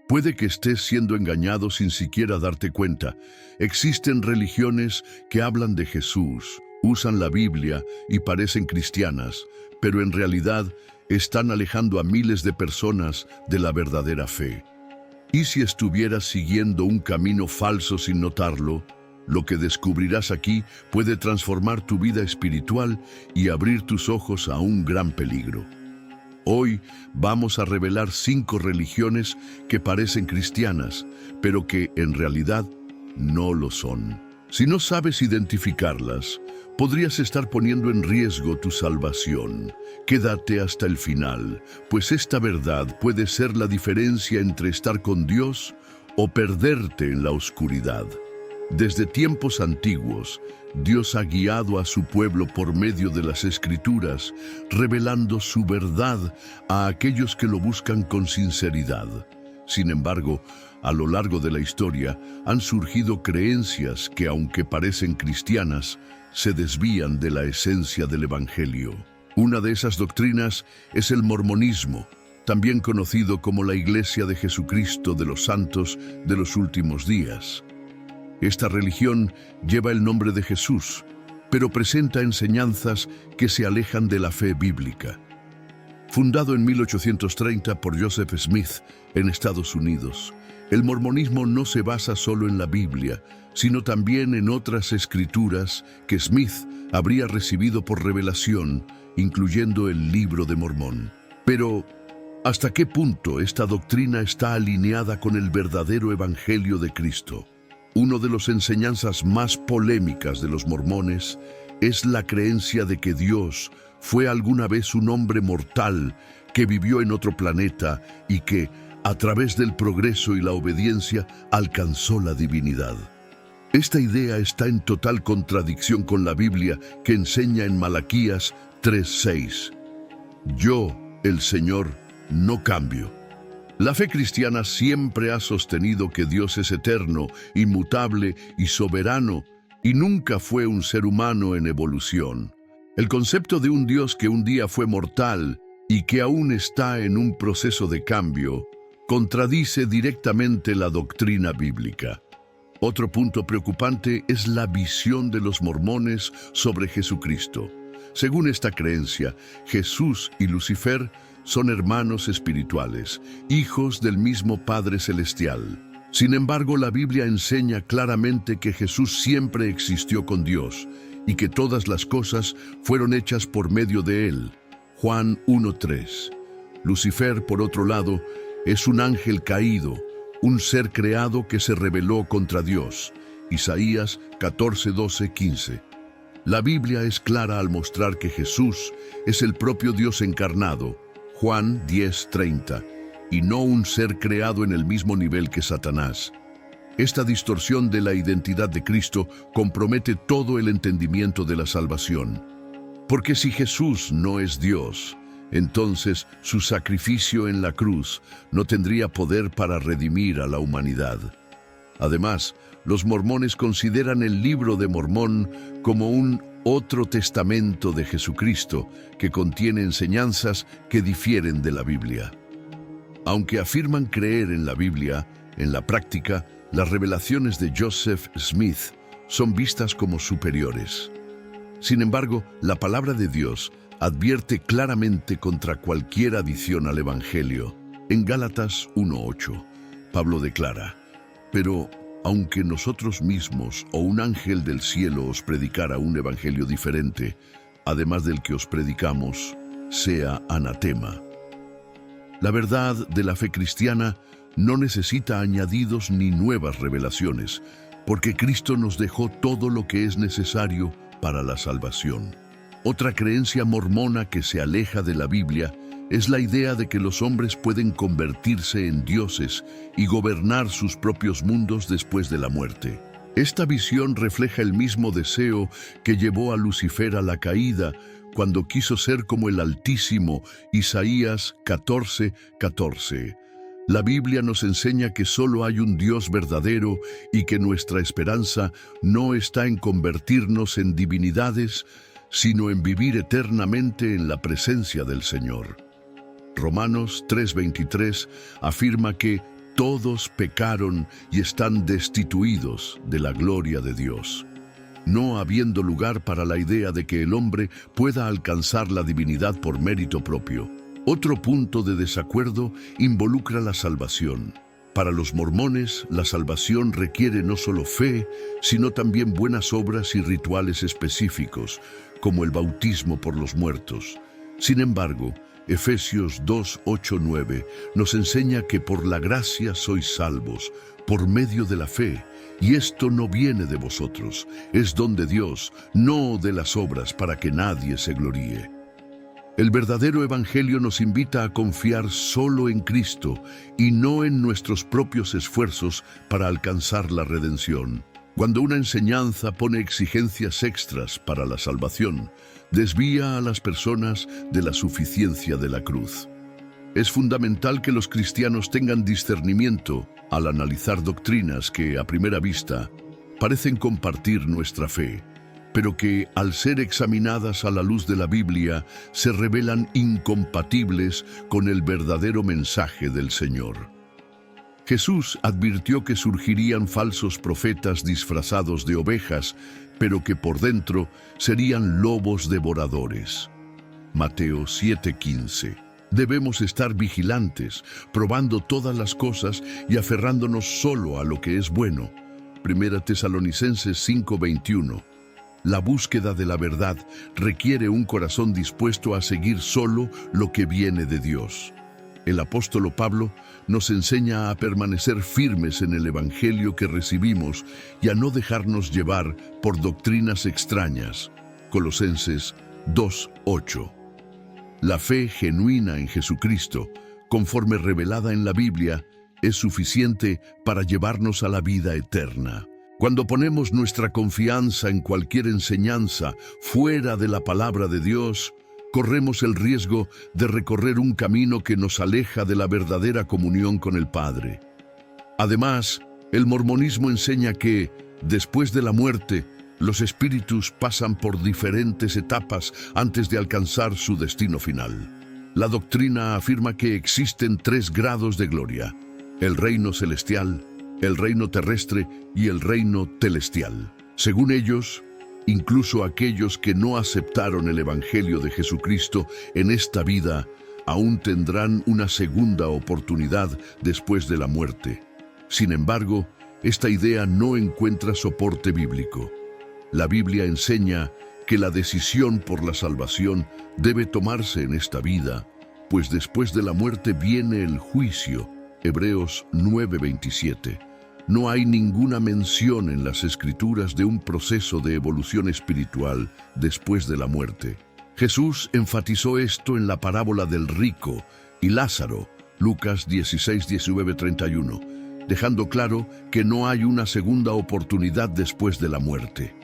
Puede que estés siendo engañado sin siquiera darte cuenta. Existen religiones que hablan de Jesús, usan la Biblia y parecen cristianas, pero en realidad están alejando a miles de personas de la verdadera fe. Y si estuvieras siguiendo un camino falso sin notarlo, lo que descubrirás aquí puede transformar tu vida espiritual y abrir tus ojos a un gran peligro. Hoy vamos a revelar 5 religiones que parecen cristianas, pero que en realidad no lo son. Si no sabes identificarlas, podrías estar poniendo en riesgo tu salvación. Quédate hasta el final, pues esta verdad puede ser la diferencia entre estar con Dios o perderte en la oscuridad. Desde tiempos antiguos, Dios ha guiado a su pueblo por medio de las Escrituras, revelando su verdad a aquellos que lo buscan con sinceridad. Sin embargo, a lo largo de la historia han surgido creencias que, aunque parecen cristianas, se desvían de la esencia del Evangelio. Una de esas doctrinas es el mormonismo, también conocido como la Iglesia de Jesucristo de los Santos de los Últimos Días. Esta religión lleva el nombre de Jesús, pero presenta enseñanzas que se alejan de la fe bíblica. Fundado en 1830 por Joseph Smith en Estados Unidos, el mormonismo no se basa solo en la Biblia, sino también en otras escrituras que Smith habría recibido por revelación, incluyendo el Libro de Mormón. Pero, ¿hasta qué punto esta doctrina está alineada con el verdadero Evangelio de Cristo? Una de las enseñanzas más polémicas de los mormones es la creencia de que Dios fue alguna vez un hombre mortal que vivió en otro planeta y que, a través del progreso y la obediencia, alcanzó la divinidad. Esta idea está en total contradicción con la Biblia, que enseña en Malaquías 3:6: Yo, el Señor, no cambio. La fe cristiana siempre ha sostenido que Dios es eterno, inmutable y soberano, y nunca fue un ser humano en evolución. El concepto de un Dios que un día fue mortal y que aún está en un proceso de cambio contradice directamente la doctrina bíblica. Otro punto preocupante es la visión de los mormones sobre Jesucristo. Según esta creencia, Jesús y Lucifer son hermanos espirituales, hijos del mismo Padre Celestial. Sin embargo, la Biblia enseña claramente que Jesús siempre existió con Dios y que todas las cosas fueron hechas por medio de Él. Juan 1:3. Lucifer, por otro lado, es un ángel caído, un ser creado que se rebeló contra Dios. Isaías 14:12-15. La Biblia es clara al mostrar que Jesús es el propio Dios encarnado, Juan 10:30, y no un ser creado en el mismo nivel que Satanás. Esta distorsión de la identidad de Cristo compromete todo el entendimiento de la salvación. Porque si Jesús no es Dios, entonces su sacrificio en la cruz no tendría poder para redimir a la humanidad. Además, los mormones consideran el Libro de Mormón como un otro testamento de Jesucristo que contiene enseñanzas que difieren de la Biblia. Aunque afirman creer en la Biblia, en la práctica, las revelaciones de Joseph Smith son vistas como superiores. Sin embargo, la palabra de Dios advierte claramente contra cualquier adición al Evangelio. En Gálatas 1:8, Pablo declara: Pero, aunque nosotros mismos o un ángel del cielo os predicara un evangelio diferente, además del que os predicamos, sea anatema. La verdad de la fe cristiana no necesita añadidos ni nuevas revelaciones, porque Cristo nos dejó todo lo que es necesario para la salvación. Otra creencia mormona que se aleja de la Biblia es la idea de que los hombres pueden convertirse en dioses y gobernar sus propios mundos después de la muerte. Esta visión refleja el mismo deseo que llevó a Lucifer a la caída cuando quiso ser como el Altísimo, Isaías 14:14. La Biblia nos enseña que solo hay un Dios verdadero y que nuestra esperanza no está en convertirnos en divinidades, sino en vivir eternamente en la presencia del Señor. Romanos 3:23 afirma que todos pecaron y están destituidos de la gloria de Dios, no habiendo lugar para la idea de que el hombre pueda alcanzar la divinidad por mérito propio. Otro punto de desacuerdo involucra la salvación. Para los mormones, la salvación requiere no solo fe, sino también buenas obras y rituales específicos, como el bautismo por los muertos. Sin embargo, Efesios 2, 8, 9 nos enseña que por la gracia sois salvos, por medio de la fe, y esto no viene de vosotros, es don de Dios, no de las obras para que nadie se gloríe. El verdadero evangelio nos invita a confiar solo en Cristo y no en nuestros propios esfuerzos para alcanzar la redención. Cuando una enseñanza pone exigencias extras para la salvación, desvía a las personas de la suficiencia de la cruz. Es fundamental que los cristianos tengan discernimiento al analizar doctrinas que, a primera vista, parecen compartir nuestra fe, pero que, al ser examinadas a la luz de la Biblia, se revelan incompatibles con el verdadero mensaje del Señor. Jesús advirtió que surgirían falsos profetas disfrazados de ovejas, pero que por dentro serían lobos devoradores. Mateo 7:15. Debemos estar vigilantes, probando todas las cosas y aferrándonos solo a lo que es bueno. 1 Tesalonicenses 5:21. La búsqueda de la verdad requiere un corazón dispuesto a seguir solo lo que viene de Dios. El apóstol Pablo nos enseña a permanecer firmes en el evangelio que recibimos y a no dejarnos llevar por doctrinas extrañas. Colosenses 2:8. La fe genuina en Jesucristo, conforme revelada en la Biblia, es suficiente para llevarnos a la vida eterna. Cuando ponemos nuestra confianza en cualquier enseñanza fuera de la palabra de Dios, corremos el riesgo de recorrer un camino que nos aleja de la verdadera comunión con el Padre. Además, el mormonismo enseña que, después de la muerte, los espíritus pasan por diferentes etapas antes de alcanzar su destino final. La doctrina afirma que existen 3 grados de gloria: el reino celestial, el reino terrestre y el reino telestial. Según ellos, incluso aquellos que no aceptaron el Evangelio de Jesucristo en esta vida, aún tendrán una segunda oportunidad después de la muerte. Sin embargo, esta idea no encuentra soporte bíblico. La Biblia enseña que la decisión por la salvación debe tomarse en esta vida, pues después de la muerte viene el juicio. Hebreos 9:27. No hay ninguna mención en las Escrituras de un proceso de evolución espiritual después de la muerte. Jesús enfatizó esto en la parábola del rico y Lázaro, Lucas 16:19-31, dejando claro que no hay una segunda oportunidad después de la muerte.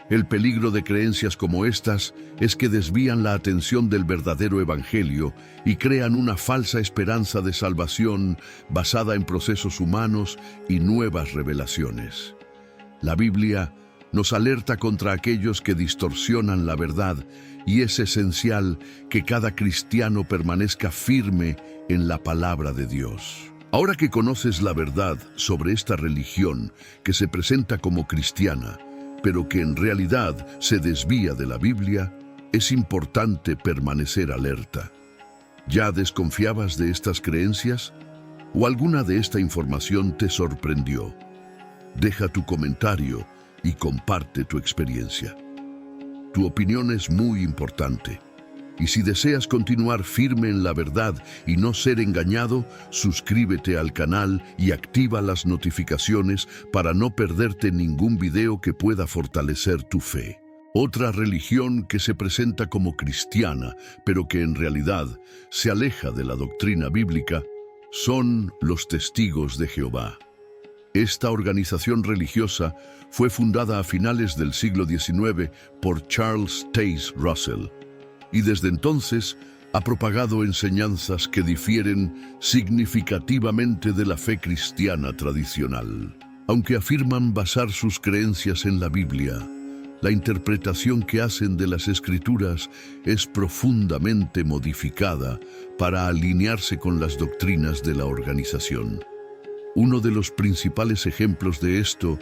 El peligro de creencias como estas es que desvían la atención del verdadero evangelio y crean una falsa esperanza de salvación basada en procesos humanos y nuevas revelaciones. La Biblia nos alerta contra aquellos que distorsionan la verdad, y es esencial que cada cristiano permanezca firme en la palabra de Dios. Ahora que conoces la verdad sobre esta religión que se presenta como cristiana, pero que en realidad se desvía de la Biblia, es importante permanecer alerta. ¿Ya desconfiabas de estas creencias? ¿O alguna de esta información te sorprendió? Deja tu comentario y comparte tu experiencia. Tu opinión es muy importante. Y si deseas continuar firme en la verdad y no ser engañado, suscríbete al canal y activa las notificaciones para no perderte ningún video que pueda fortalecer tu fe. Otra religión que se presenta como cristiana, pero que en realidad se aleja de la doctrina bíblica, son los Testigos de Jehová. Esta organización religiosa fue fundada a finales del siglo XIX por Charles Taze Russell, y desde entonces ha propagado enseñanzas que difieren significativamente de la fe cristiana tradicional. Aunque afirman basar sus creencias en la Biblia, la interpretación que hacen de las Escrituras es profundamente modificada para alinearse con las doctrinas de la organización. Uno de los principales ejemplos de esto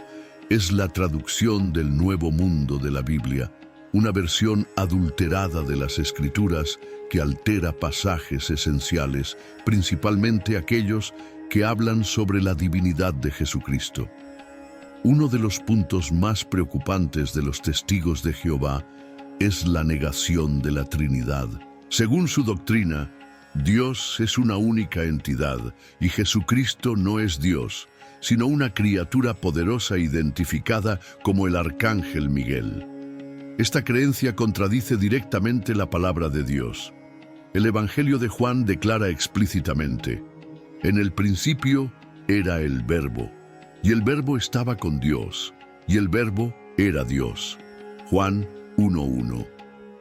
es la traducción del Nuevo Mundo de la Biblia, una versión adulterada de las Escrituras que altera pasajes esenciales, principalmente aquellos que hablan sobre la divinidad de Jesucristo. Uno de los puntos más preocupantes de los testigos de Jehová es la negación de la Trinidad. Según su doctrina, Dios es una única entidad y Jesucristo no es Dios, sino una criatura poderosa identificada como el Arcángel Miguel. Esta creencia contradice directamente la palabra de Dios. El Evangelio de Juan declara explícitamente: en el principio era el Verbo, y el Verbo estaba con Dios, y el Verbo era Dios. Juan 1:1.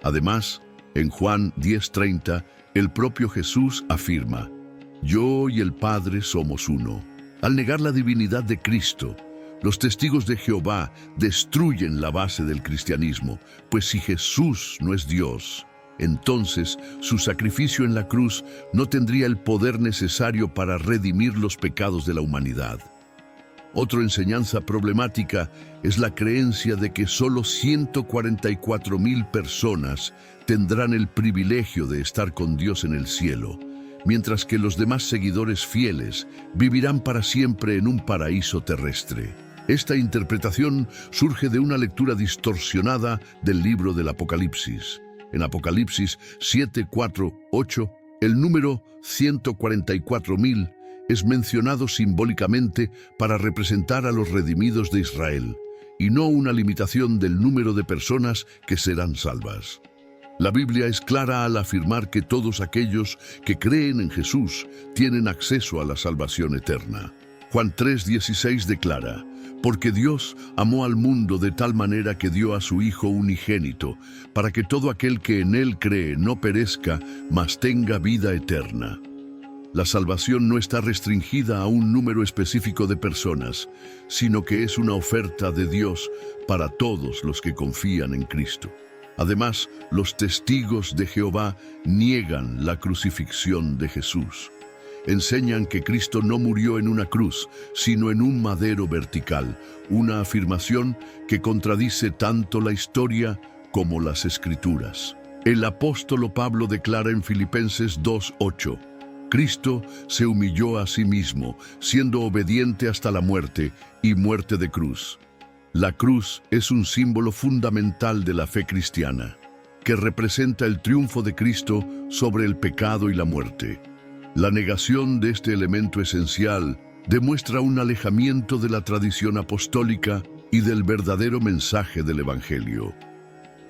Además, en Juan 10:30, el propio Jesús afirma: yo y el Padre somos uno. Al negar la divinidad de Cristo, los testigos de Jehová destruyen la base del cristianismo, pues si Jesús no es Dios, entonces su sacrificio en la cruz no tendría el poder necesario para redimir los pecados de la humanidad. Otra enseñanza problemática es la creencia de que solo 144,000 personas tendrán el privilegio de estar con Dios en el cielo, mientras que los demás seguidores fieles vivirán para siempre en un paraíso terrestre. Esta interpretación surge de una lectura distorsionada del libro del Apocalipsis. En Apocalipsis 7, 4, 8, el número 144,000 es mencionado simbólicamente para representar a los redimidos de Israel, y no una limitación del número de personas que serán salvas. La Biblia es clara al afirmar que todos aquellos que creen en Jesús tienen acceso a la salvación eterna. Juan 3:16 declara: porque Dios amó al mundo de tal manera que dio a su Hijo unigénito, para que todo aquel que en Él cree no perezca, mas tenga vida eterna. La salvación no está restringida a un número específico de personas, sino que es una oferta de Dios para todos los que confían en Cristo. Además, los testigos de Jehová niegan la crucifixión de Jesús. Enseñan que Cristo no murió en una cruz, sino en un madero vertical, una afirmación que contradice tanto la historia como las Escrituras. El apóstol Pablo declara en Filipenses 2:8: Cristo se humilló a sí mismo, siendo obediente hasta la muerte y muerte de cruz. La cruz es un símbolo fundamental de la fe cristiana, que representa el triunfo de Cristo sobre el pecado y la muerte. La negación de este elemento esencial demuestra un alejamiento de la tradición apostólica y del verdadero mensaje del Evangelio.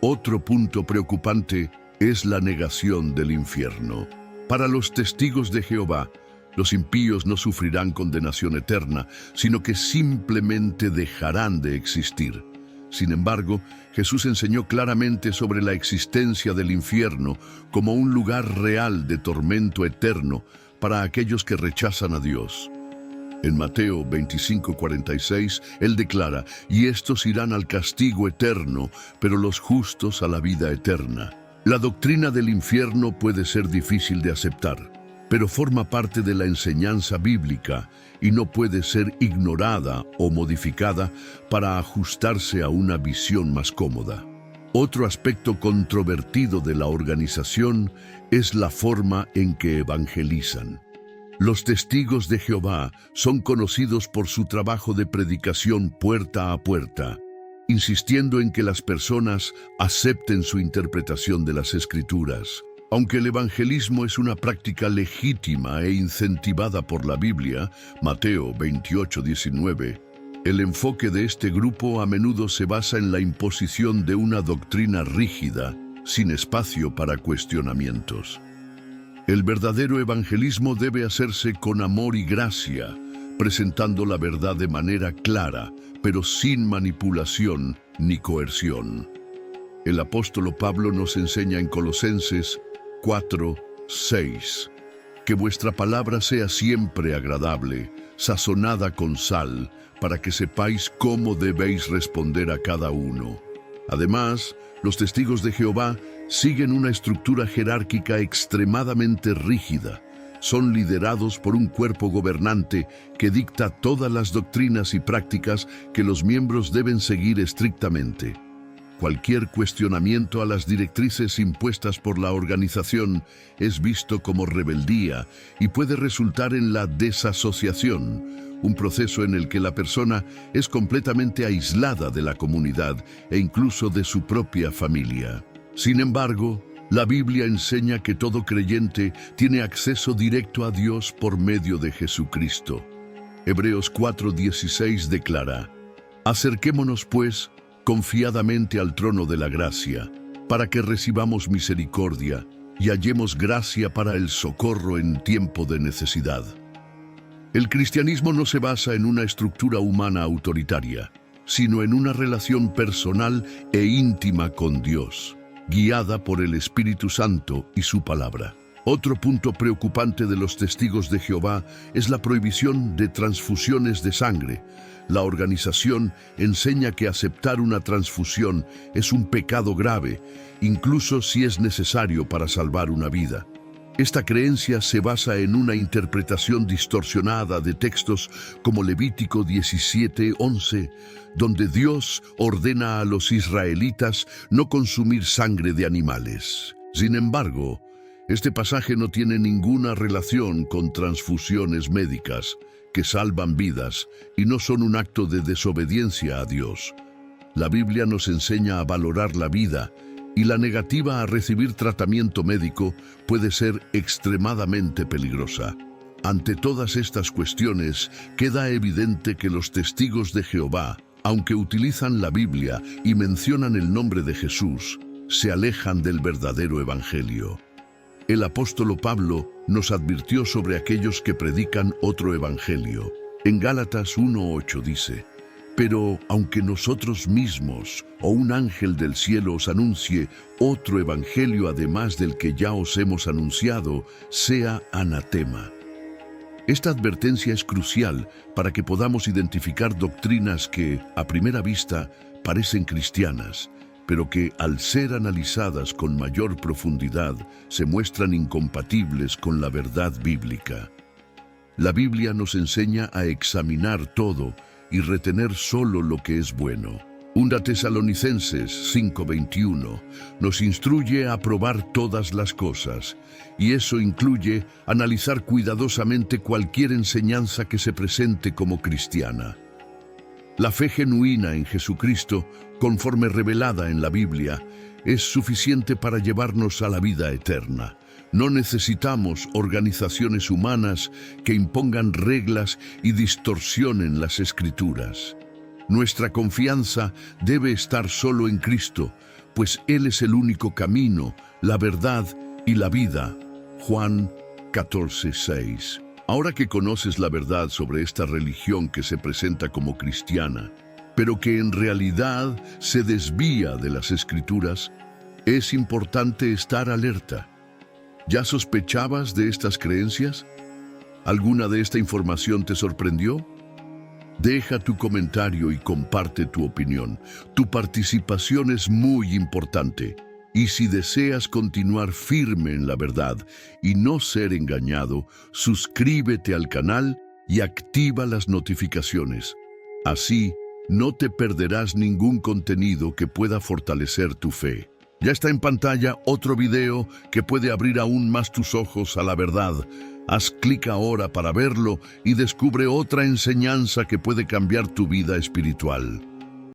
Otro punto preocupante es la negación del infierno. Para los testigos de Jehová, los impíos no sufrirán condenación eterna, sino que simplemente dejarán de existir. Sin embargo, Jesús enseñó claramente sobre la existencia del infierno como un lugar real de tormento eterno para aquellos que rechazan a Dios. En Mateo 25:46, Él declara: y estos irán al castigo eterno, pero los justos a la vida eterna. La doctrina del infierno puede ser difícil de aceptar, pero forma parte de la enseñanza bíblica y no puede ser ignorada o modificada para ajustarse a una visión más cómoda. Otro aspecto controvertido de la organización es la forma en que evangelizan. Los testigos de Jehová son conocidos por su trabajo de predicación puerta a puerta, insistiendo en que las personas acepten su interpretación de las Escrituras. Aunque el evangelismo es una práctica legítima e incentivada por la Biblia, Mateo 28:19, el enfoque de este grupo a menudo se basa en la imposición de una doctrina rígida, sin espacio para cuestionamientos. El verdadero evangelismo debe hacerse con amor y gracia, presentando la verdad de manera clara, pero sin manipulación ni coerción. El apóstol Pablo nos enseña en Colosenses 4:6, que vuestra palabra sea siempre agradable, sazonada con sal, para que sepáis cómo debéis responder a cada uno. Además, los testigos de Jehová siguen una estructura jerárquica extremadamente rígida. son liderados por un cuerpo gobernante que dicta todas las doctrinas y prácticas que los miembros deben seguir estrictamente. Cualquier cuestionamiento a las directrices impuestas por la organización es visto como rebeldía y puede resultar en la desasociación, un proceso en el que la persona es completamente aislada de la comunidad e incluso de su propia familia. Sin embargo, la Biblia enseña que todo creyente tiene acceso directo a Dios por medio de Jesucristo. Hebreos 4:16 declara: Acerquémonos, pues, confiadamente al trono de la gracia, para que recibamos misericordia y hallemos gracia para el socorro en tiempo de necesidad. El cristianismo no se basa en una estructura humana autoritaria, sino en una relación personal e íntima con Dios, guiada por el Espíritu Santo y su palabra. Otro punto preocupante de los testigos de Jehová es la prohibición de transfusiones de sangre. La organización enseña que aceptar una transfusión es un pecado grave, incluso si es necesario para salvar una vida. Esta creencia se basa en una interpretación distorsionada de textos como Levítico 17:11, donde Dios ordena a los israelitas no consumir sangre de animales. Sin embargo, este pasaje no tiene ninguna relación con transfusiones médicas que salvan vidas y no son un acto de desobediencia a Dios. La Biblia nos enseña a valorar la vida, y la negativa a recibir tratamiento médico puede ser extremadamente peligrosa. Ante todas estas cuestiones, queda evidente que los testigos de Jehová, aunque utilizan la Biblia y mencionan el nombre de Jesús, se alejan del verdadero evangelio. El apóstol Pablo nos advirtió sobre aquellos que predican otro evangelio. En Gálatas 1:8 dice: Pero aunque nosotros mismos o un ángel del cielo os anuncie otro evangelio además del que ya os hemos anunciado, sea anatema. Esta advertencia es crucial para que podamos identificar doctrinas que, a primera vista, parecen cristianas, pero que, al ser analizadas con mayor profundidad, se muestran incompatibles con la verdad bíblica. La Biblia nos enseña a examinar todo y retener solo lo que es bueno. 1 Tesalonicenses 5:21 nos instruye a probar todas las cosas, y eso incluye analizar cuidadosamente cualquier enseñanza que se presente como cristiana. La fe genuina en Jesucristo, conforme revelada en la Biblia, es suficiente para llevarnos a la vida eterna. No necesitamos organizaciones humanas que impongan reglas y distorsionen las Escrituras. Nuestra confianza debe estar solo en Cristo, pues Él es el único camino, la verdad y la vida. Juan 14:6. Ahora que conoces la verdad sobre esta religión que se presenta como cristiana, pero que en realidad se desvía de las Escrituras, es importante estar alerta. ¿Ya sospechabas de estas creencias? ¿Alguna de esta información te sorprendió? Deja tu comentario y comparte tu opinión. Tu participación es muy importante. Y si deseas continuar firme en la verdad y no ser engañado, suscríbete al canal y activa las notificaciones. Así, no te perderás ningún contenido que pueda fortalecer tu fe. Ya está en pantalla otro video que puede abrir aún más tus ojos a la verdad. Haz clic ahora para verlo y descubre otra enseñanza que puede cambiar tu vida espiritual.